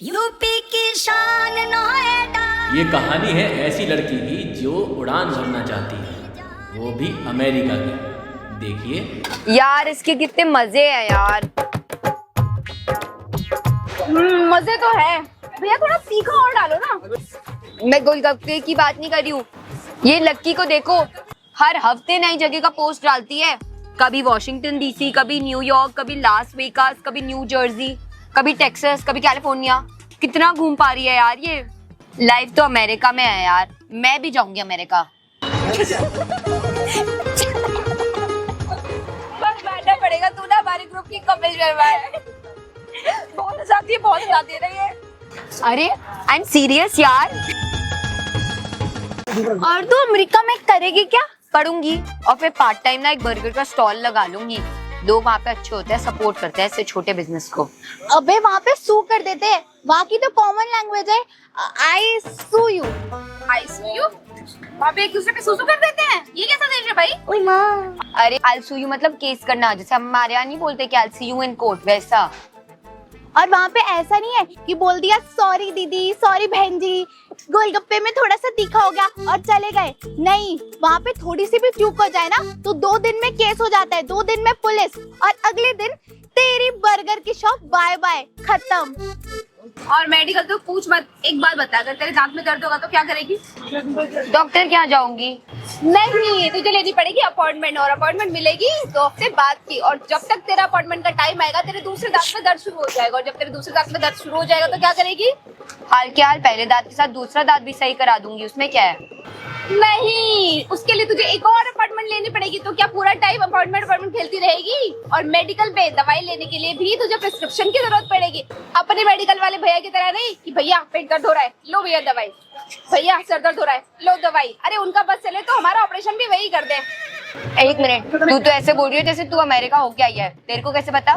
UP की शान नोएडा। ये कहानी है ऐसी लड़की की जो उड़ान भरना चाहती है, वो भी अमेरिका की। देखिए यार इसके कितने मजे हैं यार। मजे तो है भैया, थोड़ा तीखा और डालो ना। मैं गोलगप्पे की बात नहीं कर रही हूँ। ये लक्की को देखो, हर हफ्ते नई जगह का पोस्ट डालती है। कभी वॉशिंगटन डीसी, कभी न्यूयॉर्क, कभी लास वेगास, कभी न्यू जर्सी, कभी टेक्सास, कभी कैलिफोर्निया। कितना घूम पा रही है यार ये। लाइफ तो अमेरिका में है यार, मैं भी जाऊंगी अमेरिका। बस बैठना पड़ेगा, तू ना हमारे ग्रुप की कमेंट करवाए। बहुत हंसाती है रही है। अरे आई एम सीरियस यार। और तू अमेरिका में करेगी क्या? पढ़ूंगी और फिर पार्ट टाइम ना एक बर्गर का स्टॉल लगा लूंगी। लोग वहाँ पे अच्छे होते हैं, सपोर्ट करते हैं इससे छोटे बिजनेस को। अबे वहाँ पे सू कर देते हैं, वहाँ की तो कॉमन लैंग्वेज है। आई सू यू। वहाँ पे एक दूसरे पे सू कर देते हैं। ये कैसा देश है भाई? ओए माँ। अरे आई सू यू मतलब केस करना, जैसे हमारे यहाँ नहीं बोलते कि आई सी यू इन कोर्ट, वैसा। और वहाँ पे ऐसा नहीं है कि बोल दिया सॉरी दीदी, सॉरी बहन जी, गोलगप्पे में थोड़ा सा तीखा हो गया और चले गए। नहीं, वहाँ पे थोड़ी सी भी चूक हो जाए ना तो 2 दिन में केस हो जाता है, 2 दिन में पुलिस, और अगले दिन तेरी बर्गर की शॉप बाय बाय, खत्म। और मेडिकल तो पूछ मत। एक बात बता, अगर तेरे दांत में दर्द होगा तो क्या करेगी? डॉक्टर के यहाँ जाऊंगी। नहीं, तुझे लेनी पड़ेगी अपॉइंटमेंट, और अपॉइंटमेंट मिलेगी 2 हफ्ते बाद की। और जब तक तेरा अपॉइंटमेंट का टाइम आएगा तेरे दूसरे दांत में दर्द शुरू हो जाएगा, और जब तेरे दूसरे दांत में दर्द शुरू हो जाएगा तो क्या करेगी? हाल के हाल पहले दांत के साथ दूसरा दांत भी सही करा दूंगी, उसमें क्या है। नहीं, उसके लिए तुझे एक और अपॉइंटमेंट लेनी पड़ेगी। तो क्या पूरा टाइम अपॉइंटमेंट खेलती रहेगी? और मेडिकल पे दवाई लेने के लिए भी तुझे प्रिस्क्रिप्शन की जरूरत पड़ेगी। अपने मेडिकल वाले भैया की तरह नहीं कि भैया पेट दर्द हो रहा है, लो भैया दवाई, भैया सर दर्द हो रहा है, लो दवाई। अरे उनका बस चले तो हमारा ऑपरेशन भी वही कर दे। एक मिनट, तू तो ऐसे बोल रही है जैसे तू अमेरिका होके आई है। तेरे को कैसे पता?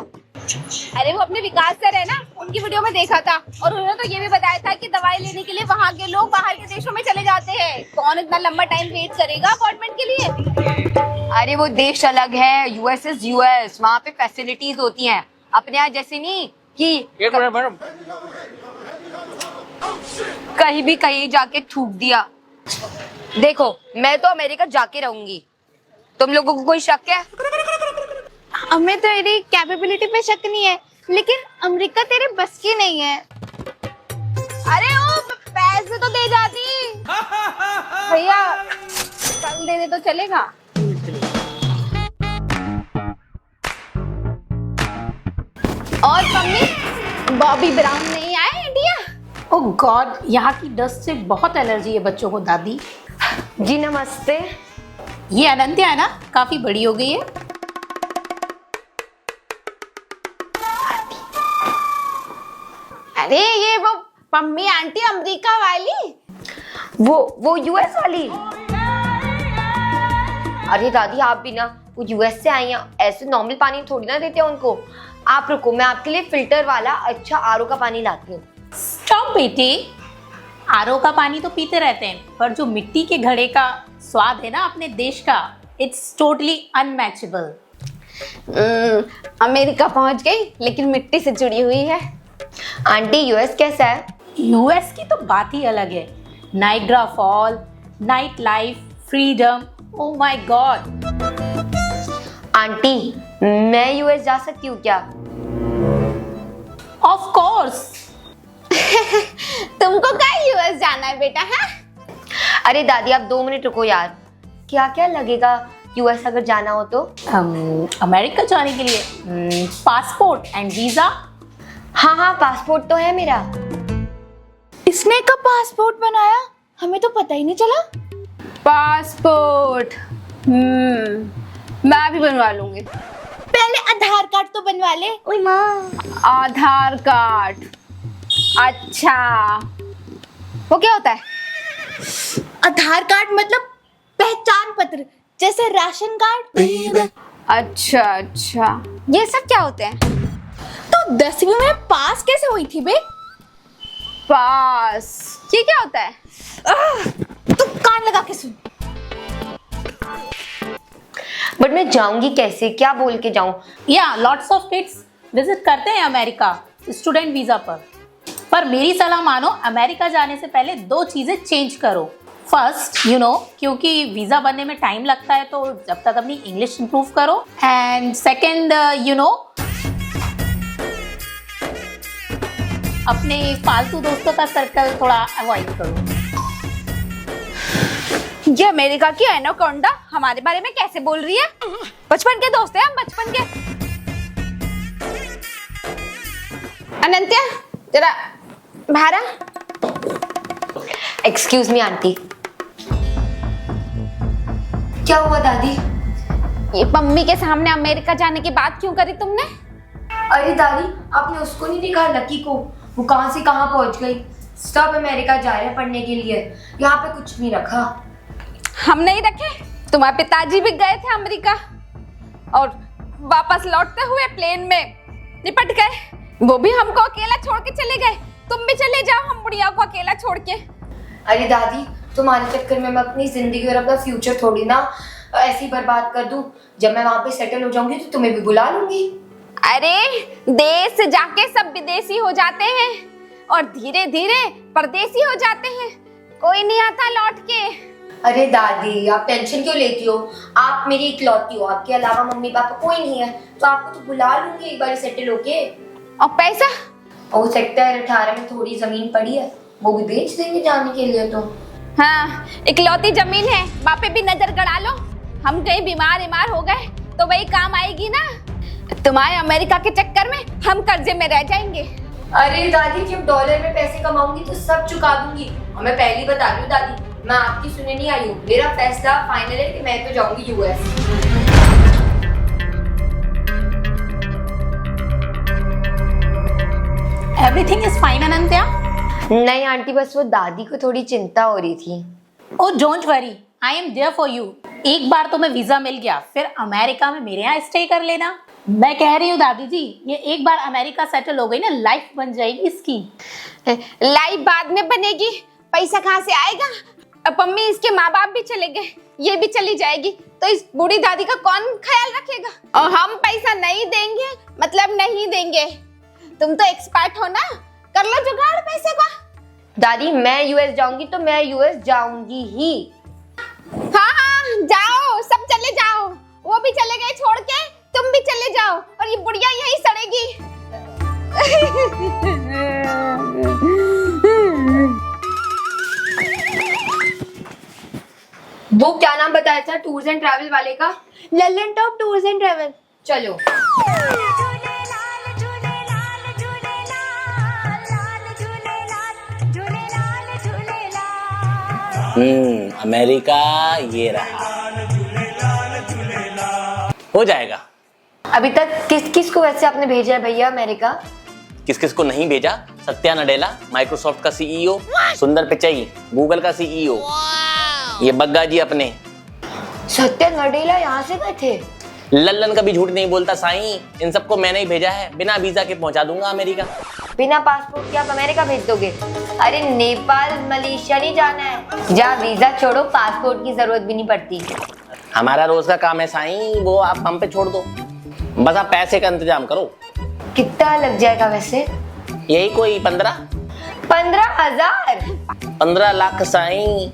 अरे वो अपने विकास सर है ना, उनकी वीडियो में देखा था, और उन्होंने तो ये भी बताया था कि दवाई लेने के लिए वहाँ के लोग बाहर के देशों में चले जाते हैं। कौन इतना लंबा टाइम वेट करेगा अपॉइंटमेंट के लिए? अरे वो देश अलग है, यूएस इज यूएस, वहाँ पे फैसिलिटीज होती हैं, अपने यहाँ जैसे नहीं कि एक मिनट मैडम, कहीं भी कहीं जाके थूक दिया। देखो मैं तो अमेरिका जाके रहूंगी। तुम लोगों को कोई शक है? हमें तो तेरी कैपेबिलिटी पे शक नहीं है, लेकिन अमेरिका तेरे बस की नहीं है। अरे ओ पैसे तो दे जाती भैया, कल दे दे तो चलेगा। और मम्मी, बॉबी ब्राउन नहीं आए इंडिया? ओह गॉड, यहाँ की डस्ट से बहुत एलर्जी है बच्चों को। दादी जी नमस्ते। ये अनंत्या है ना, काफी बड़ी हो गई है। अरे ये वो मम्मी आंटी अमेरिका वाली, वो यूएस वाली। अरे दादी आप भी ना, वो यूएस से आई हैं, ऐसे नॉर्मल पानी थोड़ी ना देते हैं उनको। आप रुको, मैं आपके लिए फिल्टर वाला अच्छा आरओ का पानी लाती हूँ। स्टॉप बेटे, आरओ का पानी तो पीते रहते हैं, पर जो मिट्टी के घड़े का स्वाद है ना अपने देश का, इट्स टोटली अनमैचेबल। अमेरिका पहुंच गई लेकिन मिट्टी से जुड़ी हुई है। आंटी यूएस कैसा है? यूएस की तो बात ही अलग है। Niagara fall, night life, freedom, oh my god. Aunty मैं यूएस जा सकती हूँ क्या? Of course. तुमको क्या यूएस जाना है बेटा? है अरे दादी आप 2 मिनट रुको यार। क्या क्या लगेगा यूएस अगर जाना हो तो? अमेरिका जाने के लिए पासपोर्ट एंड वीजा। हाँ पासपोर्ट तो है मेरा। इसने कब पासपोर्ट बनाया? हमें तो पता ही नहीं चला। पासपोर्ट मैं भी बनवा लूंगी। पहले आधार कार्ड तो बनवा ले। ओए माँ, आधार कार्ड, अच्छा वो क्या होता है? आधार कार्ड मतलब पहचान पत्र, जैसे राशन कार्ड। अच्छा, ये सब क्या होते हैं? तो 10वीं में पास कैसे हुई थी बे? पास ये क्या होता है? तू कान लगा के सुन। बट मैं जाऊंगी कैसे, क्या बोल के जाऊं? या लॉट्स ऑफ किड्स विजिट करते हैं अमेरिका स्टूडेंट वीजा पर। पर मेरी सलाह मानो, अमेरिका जाने से पहले 2 चीजें चेंज करो। फर्स्ट, क्योंकि वीजा बनने में टाइम लगता है, तो जब तक अपनी इंग्लिश इंप्रूव करो। एंड सेकंड, अपने फालतू दोस्तों का सर्कल थोड़ा अवॉइड करो। ये अमेरिका की एनाकोंडा हमारे बारे में कैसे बोल रही है? बचपन के दोस्त हैं हम, बचपन के। अनंत्या, जरा बाहर आ। Excuse me aunty. क्या हुआ दादी? ये मम्मी के सामने अमेरिका जाने की बात क्यों करी तुमने? अरे दादी, आपने उसको नहीं देखा, लकी को? वो कहाँ से कहाँ पहुंच गई। सब अमेरिका जा रहे हैं पढ़ने के लिए, यहाँ पे कुछ नहीं रखा। हम नहीं रखे? तुम्हारे पिताजी भी गए थे अमेरिका और वापस लौटते हुए प्लेन में निपट गए। वो भी हमको अकेला छोड़ के चले गए। तुम भी चले जाओ हम बुढ़िया को अकेला छोड़ के। अरे दादी, तुम्हारे चक्कर में मैं अपनी जिंदगी और अपना फ्यूचर थोड़ी ना ऐसे ही बर्बाद कर दूं। जब मैं वहां पे सेटल हो जाऊंगी तो तुम्हें भी बुला लूंगी। अरे देश जाके सब विदेशी हो जाते हैं और धीरे धीरे परदेसी हो जाते हैं। कोई नहीं आता लौट के। अरे दादी, आप टेंशन क्यों लेती हो? आप मेरी इकलौती हो, आपके अलावा मम्मी पापा कोई नहीं है, तो आपको तो बुला लूंगी एक बार सेटल होके। और पैसा? और सेक्टर 18 में थोड़ी जमीन पड़ी है, वो भी बेच देंगे जाने के लिए। तो हाँ, इकलौती जमीन है, वहाँ पे भी नजर गड़ा लो। हम कहीं बीमार हो गए तो वही काम आएगी ना। तुम्हारे अमेरिका के चक्कर में हम कर्जे में रह जाएंगे। अरे दादी, जब डॉलर में पैसे कमाऊंगी तो सब चुका दूंगी। और मैं पहली बता रही हूँ दादी, मैं आपकी सुनने नहीं आई हूँ। मेरा फैसला फाइनल है कि मैं तो जाऊंगी US. Everything is fine Anantya? नहीं आंटी, बस वो दादी को थोड़ी चिंता हो रही थी। Oh don't worry, I am there for you. एक बार तुम्हें वीजा मिल गया, फिर अमेरिका में मेरे यहाँ स्टे कर लेना। मैं कह रही हूँ दादी जी, ये एक बार अमेरिका सेटल हो गई ना, लाइफ बन जाएगी इसकी। लाइफ बाद में बनेगी, पैसा कहाँ से आएगा? अब मम्मी, इसके माँ बाप भी चले गए, ये भी चली जाएगी, तो इस बूढ़ी दादी का कौन ख्याल रखेगा? और हम पैसा नहीं देंगे मतलब नहीं देंगे। तुम तो एक्सपर्ट हो ना, कर लो जुगाड़ पैसे का। दादी, मैं यूएस जाऊंगी तो मैं यूएस जाऊंगी ही। हाँ, जाओ, सब चले जाओ। वो भी चले गए छोड़ के, तुम भी चले जाओ और ये बुढ़िया यही सड़ेगी। वो क्या नाम बताया था टूर्स एंड ट्रैवल वाले का? Lalan top tours and travel. चलो। अमेरिका ये रहा, हो जाएगा। अभी तक किस किस को वैसे आपने भेजा है भैया अमेरिका? किस किस को नहीं भेजा? सत्या नडेला, माइक्रोसॉफ्ट का सीईओ, सुंदर पिचाई, गूगल का सीईओ, ये बग्गा जी अपने। सत्या नडेला यहाँ से गए थे? लल्लन कभी झूठ नहीं बोलता साईं, इन सबको मैंने ही भेजा है। बिना वीजा के पहुंचा दूंगा अमेरिका। बिना पासपोर्ट के आप अमेरिका भेज दोगे? अरे नेपाल मलेशिया नहीं जाना है, जहाँ वीजा छोड़ो पासपोर्ट की जरूरत भी नहीं पड़ती। हमारा रोज का काम है साईं, वो आप हम पे छोड़ दो, बस आप पैसे का इंतजाम करो। कितना लग जाएगा वैसे? यही कोई 15,000? 15 लाख साईं।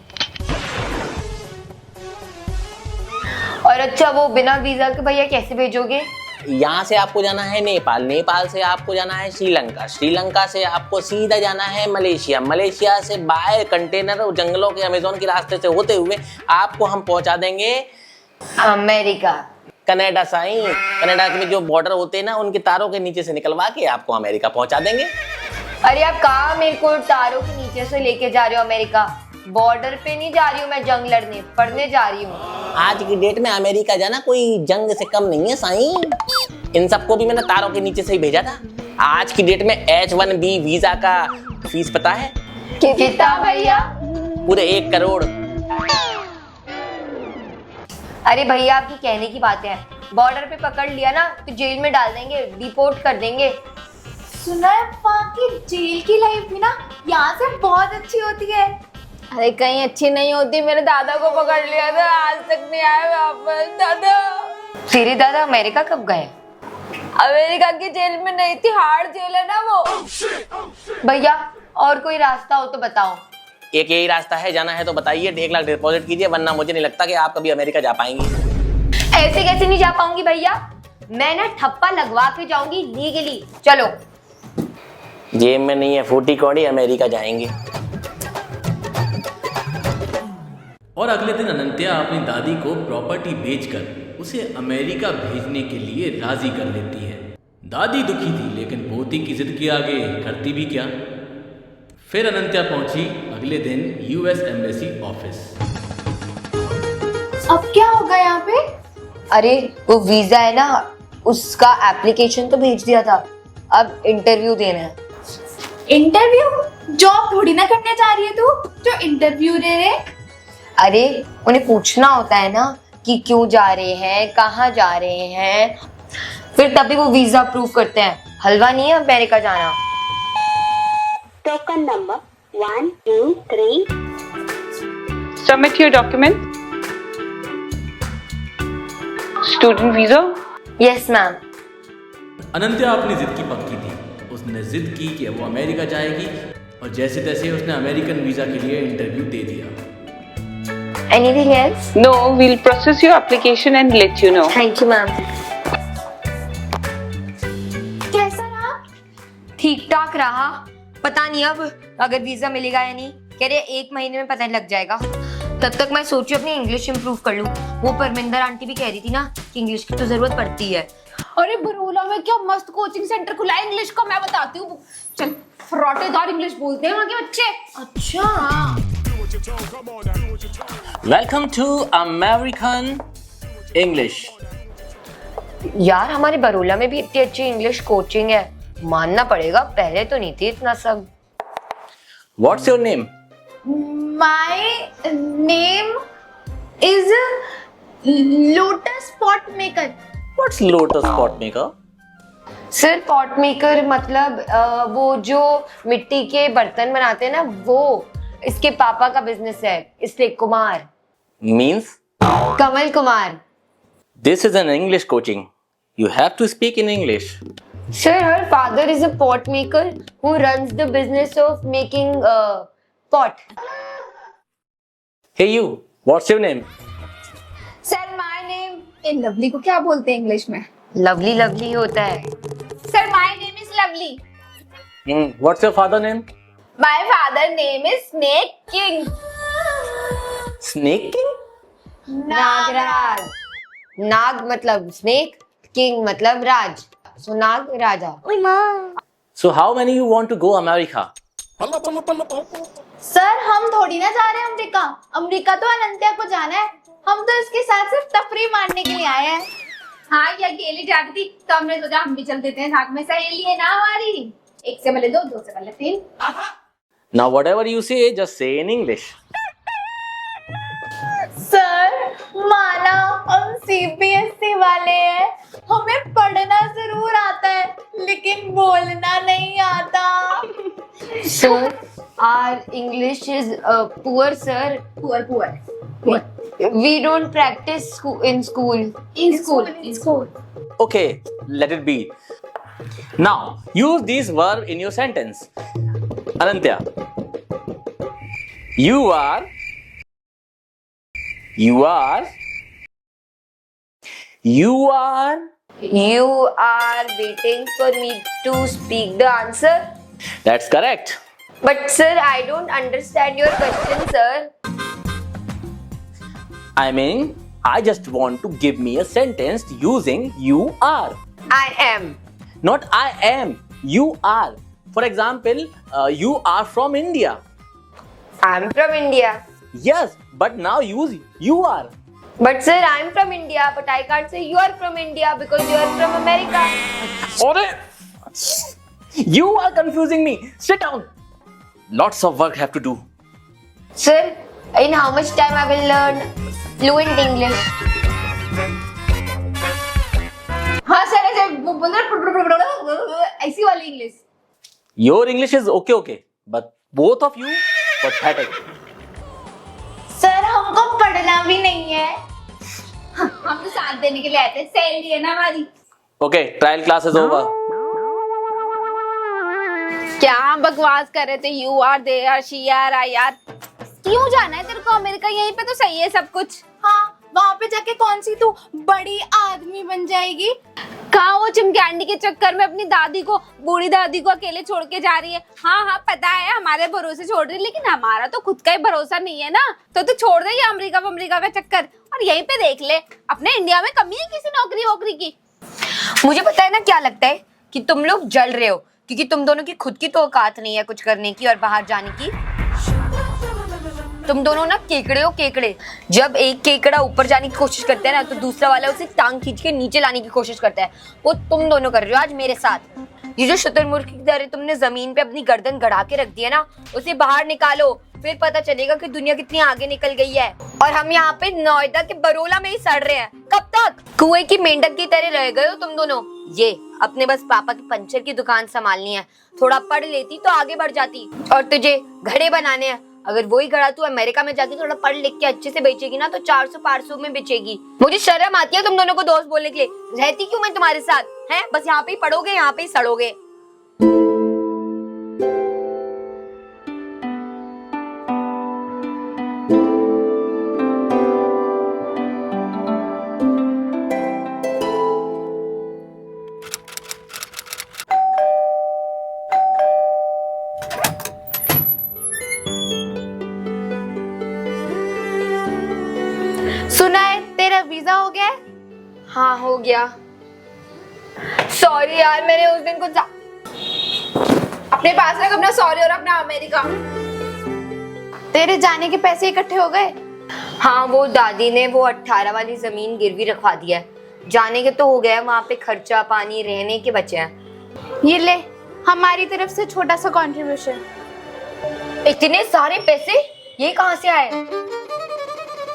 और अच्छा, वो बिना वीजा के भैया कैसे भेजोगे? यहाँ से आपको जाना है नेपाल, नेपाल से आपको जाना है श्रीलंका, श्रीलंका से आपको सीधा जाना है मलेशिया, मलेशिया से बाय कंटेनर और जंगलों के अमेज़न के रास्ते से होते हुए आपको हम पहुंचा देंगे अमेरिका। कनाडा साईं। कनाडा में जो बॉर्डर होते हैं ना, उनके तारों के नीचे से निकलवा के आपको अमेरिका पहुंचा देंगे। अरे आप कहाँ मेरे को तारों के नीचे से लेके जा रहे हो अमेरिका? बॉर्डर पे नहीं जा रही हूँ मैं जंग लड़ने, पढ़ने जा रही हूँ। आज की डेट में अमेरिका जाना कोई जंग से कम नहीं है साईं। इन सबको भी मैंने तारों के नीचे से ही भेजा था। आज की डेट में H1B वीजा का फीस पता है कितना भैया? पूरे 1 करोड़। अरे भैया, आपकी कहने की बात है, बॉर्डर पे पकड़ लिया ना तो जेल में डाल देंगे, डिपोर्ट कर देंगे। सुना है वहाँ की जेल की लाइफ भी ना यहाँ से बहुत अच्छी होती है। अरे कहीं अच्छी नहीं होती, मेरे दादा को पकड़ लिया था, आज तक नहीं आया वापस। दादा, तेरे दादा अमेरिका कब गए? अमेरिका की जेल में नहीं थी, हार्ड जेल है ना वो। भैया और कोई रास्ता हो तो बताओ। एक यही रास्ता है, जाना है तो बताइए, 1 लाख डिपॉजिट कीजिए, वरना मुझे नहीं लगता कि आप कभी अमेरिका जा पाएंगी। ऐसे कैसे नहीं जा पाऊंगी भैया, मैं ना ठप्पा लगवा के जाऊंगी लीगली। चलो। जेब में नहीं है फूटी कौड़ी, अमेरिका जाएंगे। और अगले दिन अनंत्या अपनी दादी को प्रॉपर्टी बेचकर उसे अमेरिका भेजने के लिए राजी कर लेती है। दादी दुखी थी, लेकिन पोती की जिद के आगे करती भी क्या। फिर अनंत्या पहुंची अगले दिन यूएस एम्बेसी ऑफिस। अब क्या होगा यहाँ पे? अरे वो वीजा है ना, उसका एप्लीकेशन तो भेज दिया था, अब इंटरव्यू देना है। इंटरव्यू? जॉब थोड़ी ना करने जा रही है तू जो इंटरव्यू दे रहे? अरे उन्हें पूछना होता है ना कि क्यों जा रहे हैं, कहाँ जा रहे हैं, फिर तभी वो वीजा अप्रूव करते हैं। हलवा नहीं है अमेरिका जाना। Token number 1, 2, 3. Submit your document. Student visa. Yes ma'am. Anantya अपनी जिद की पक्की थी। उसने जिद की कि वो अमेरिका जाएगी और जैसे तैसे उसने अमेरिकन वीजा के लिए इंटरव्यू दे दिया। Anything else? No, we'll process your application and let you know. Thank you ma'am. कैसा रहा? ठीक ठाक रहा, पता नहीं अब अगर वीजा मिलेगा या नहीं। कह रहे 1 महीने में पता लग जाएगा। तब तक मैं सोचू अपनी इंग्लिश इंप्रूव कर लूं। वो परमिंदर आंटी भी कह रही थी ना कि इंग्लिश की तो जरूरत पड़ती है। अरे बरोला में क्या मस्त कोचिंग सेंटर खुला है इंग्लिश का, मैं बताती हूँ। चल, फराटेदार इंग्लिश बोलते हैं वहाँ के बच्चे। अच्छा हाँ। Welcome to American English. यार हमारे बरोला में भी इतनी अच्छी इंग्लिश कोचिंग है, मानना पड़ेगा, पहले तो नहीं थी इतना सब। What's your name? My name is Lotus Pot Maker. What's lotus pot maker? Sir pot maker मतलब वो जो मिट्टी के बर्तन बनाते हैं ना, वो इसके पापा का बिजनेस है, इसलिए Kumar. Means? Kamal Kumar. This is an English coaching, you have to speak in English. Sir, her father is a pot maker who runs the business of making pot. Hey you, what's your name? Sir, my name in lovely को क्या बोलते हैं English में? Lovely lovely होता है। Sir, my name is Lovely. What's your father name? My father name is Snake King. Snake King? Nagraj. नाग मतलब snake, king मतलब राज, सो नाग राजा। So how many you want to go America? Sir हम थोड़ी ना जा रहे हैं अमेरिका। अमेरिका तो अनंत्या को जाना है, हम तो इसके साथ सिर्फ तफरी मारने के लिए आए हैं। हाँ, ये अकेली जाती थी तो हमने सोचा हम भी चल देते हैं साथ में, सहेली है ना हमारी। 1 से भले 2, 2 से भले 3। Now whatever you say, just say in English. Sir माना हम सीबीएसई वाले हैं, हमें पढ़ना जरूर आता है लेकिन बोलना नहीं आता। Sir, our English is poor, sir. Poor. We don't practice in school. In school. Okay, let it be. Now use these verbs in your sentence. Anantya, you are You are waiting for me to speak the answer. That's correct. But sir, I don't understand your question, sir. I mean, I just want to give me a sentence using you are. I am. Not I am. You are. For example, you are from India. I'm from India. Yes, but now use you are. But sir, I'm from India, but I can't say you are from India because you are from America. Ore! You are confusing me. Sit down. Lots of work have to do. Sir, in how much time I will learn fluent English? हाँ sir, ऐसे बोल रहे ऐसी वाली English. Your English is okay, but both of you pathetic. Sir हमको पढ़ना भी नहीं है। हम तो साथ देने के लिए आए थे, सहेली है ना हमारी। Okay, trial class is over. क्या बकवास कर रहे थे? You are there, she are, I are. क्यों जाना है तेरे को अमेरिका? यहीं पे तो सही है सब कुछ। हाँ, वहाँ पे जाके कौन सी तू बड़ी आदमी बन जाएगी? कहाँ वो चिमकांडी के चक्कर में अपनी दादी को, बूढ़ी दादी को अकेले छोड़ के जा रही है। हाँ पता है हमारे भरोसे छोड़ रही है, लेकिन हमारा तो खुद का ही भरोसा नहीं है ना। तो तू छोड़ दे ये अमेरिका का चक्कर और यहीं पे देख ले। अपने इंडिया में कमी है किसी नौकरी वोकरी की? मुझे पता है ना क्या लगता है कि तुम लोग जल रहे हो, क्योंकि तुम दोनों की खुद की तो औकात नहीं है कुछ करने की और बाहर जाने की। तुम दोनों ना केकड़े हो, केकड़े। जब एक केकड़ा ऊपर जाने की कोशिश करता है ना, तो दूसरा वाला उसे टांग खींच के नीचे लाने की कोशिश करता है। वो तुम दोनों कर रहे हो आज मेरे साथ। ये जो शुतुरमुर्ग की तरह तुमने जमीन पे अपनी गर्दन गड़ा के रख दिया ना, उसे बाहर निकालो, फिर पता चलेगा कि दुनिया कितनी आगे निकल गई है। और हम यहाँ पे नोएडा के बरोला में ही सड़ रहे हैं। कब तक कुएं की मेंढक की तरह रह गए हो तुम दोनों? ये अपने बस पापा की पंचर की दुकान संभालनी है। थोड़ा पढ़ लेती तो आगे बढ़ जाती। और तुझे घड़े बनाने हैं, अगर वही घड़ा तू अमेरिका में जाके थोड़ा पढ़ लिख के अच्छे से बेचेगी ना, तो 400-500 में बेचेगी। मुझे शर्म आती है तुम दोनों को दोस्त बोलने के लिए। रहती क्यों मैं तुम्हारे साथ? हैं बस यहाँ पे ही पढ़ोगे, यहाँ पे ही सड़ोगे। सुना है तेरा वीजा हो गया है? हाँ हो गया। सॉरी यार, मैंने उस दिन कुछ अपने पास रख अपना सॉरी और अपना अमेरिका। तेरे जाने के पैसे इकट्ठे हो गए? हाँ, वो दादी ने वो 18 वाली जमीन गिरवी रखवा दिया है। जाने के तो हो गया, वहाँ पे खर्चा पानी रहने के बचे हैं। ये ले हमारी तरफ से छोटा सा कंट्रीब्यूशन। इतने सारे पैसे ये कहाँ से आए?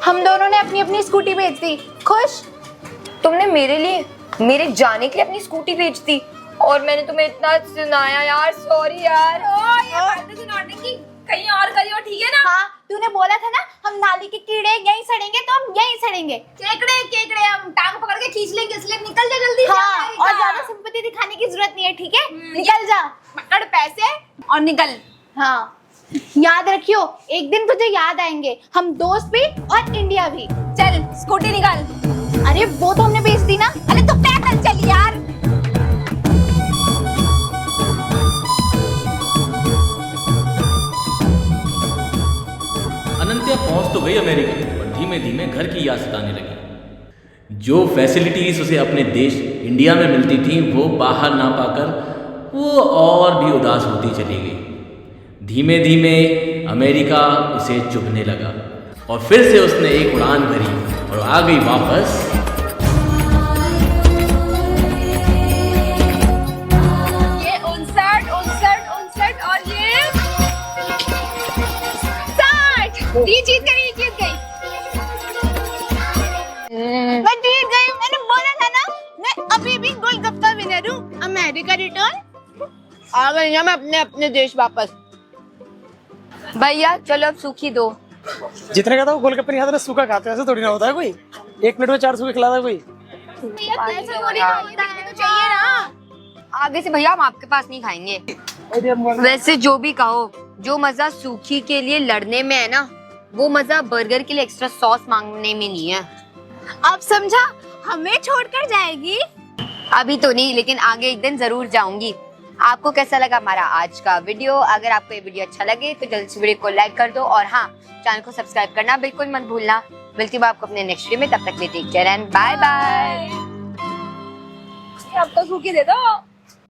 हम दोनों ने अपनी अपनी स्कूटी बेच दी। खुश? तुमने मेरे लिए, मेरे जाने के लिए अपनी स्कूटी बेच दी और मैंने तुम्हें इतना सुनाया यार। सॉरी यार। ये बातें सुनाने की कहीं और करियो, ठीक है ना? हाँ, तूने बोला था ना हम नाली के कीड़े यहीं सड़ेंगे, तो हम यहीं सड़ेंगे। केकड़े हम टांग पकड़ के खींच लेंगे, इसलिए निकल जा जल्दी। हाँ, और ज्यादा सिंपैथी दिखाने की जरूरत नहीं है, ठीक है? निकल जा, पकड़ पैसे और निकल। हाँ, याद रखियो एक दिन तुझे याद आएंगे, हम दोस्त भी और इंडिया भी। चल स्कूटी निकाल। अरे वो तो हमने बेच दी ना। अरे तो पैदल चल यार। अनंत्या पहुंच तो गई अमेरिका, पर धीमे धीमे घर की याद सताने लगी। जो फैसिलिटीज उसे अपने देश इंडिया में मिलती थी, वो बाहर ना पाकर वो और भी उदास होती चली गई। धीमे धीमे अमेरिका उसे चुभने लगा और फिर से उसने एक उड़ान भरी और आ गई वापस। ये 59 और ये 60। ये जीत गई। मैं जीत गई। मैंने बोला था ना, मैं अभी भी गोलगप्पा विनर हूँ। अमेरिका रिटर्न आ गई ना, मैं अपने देश वापस। भैया चलो अब सूखी दो। जितने का था वो गोलगप्पे नहीं खाता था, सूखा खाते हैं। ऐसा थोड़ी ना होता है, कोई 1 मिनट में 4 सूखे खिलाता है कोई। चाहिए ना। आगे से भैया हम आपके पास नहीं खाएंगे। वैसे जो भी कहो, जो मजा सूखी के लिए लड़ने में है ना, वो मजा बर्गर के लिए एक्स्ट्रा सॉस मांगने में नहीं है। अब समझा? हमें छोड़कर जाएगी? अभी तो नहीं, लेकिन आगे एक दिन जरूर जाऊंगी। आपको कैसा लगा हमारा आज का वीडियो? अगर आपको ये वीडियो अच्छा लगे तो जल्दी से वीडियो को लाइक कर दो और हाँ, चैनल को सब्सक्राइब करना बिल्कुल मत भूलना। मिलती हूँ आपको अपने नेक्स्ट वीडियो में, तब तक के लिए take care and bye bye. अब तो सूखी दे दो।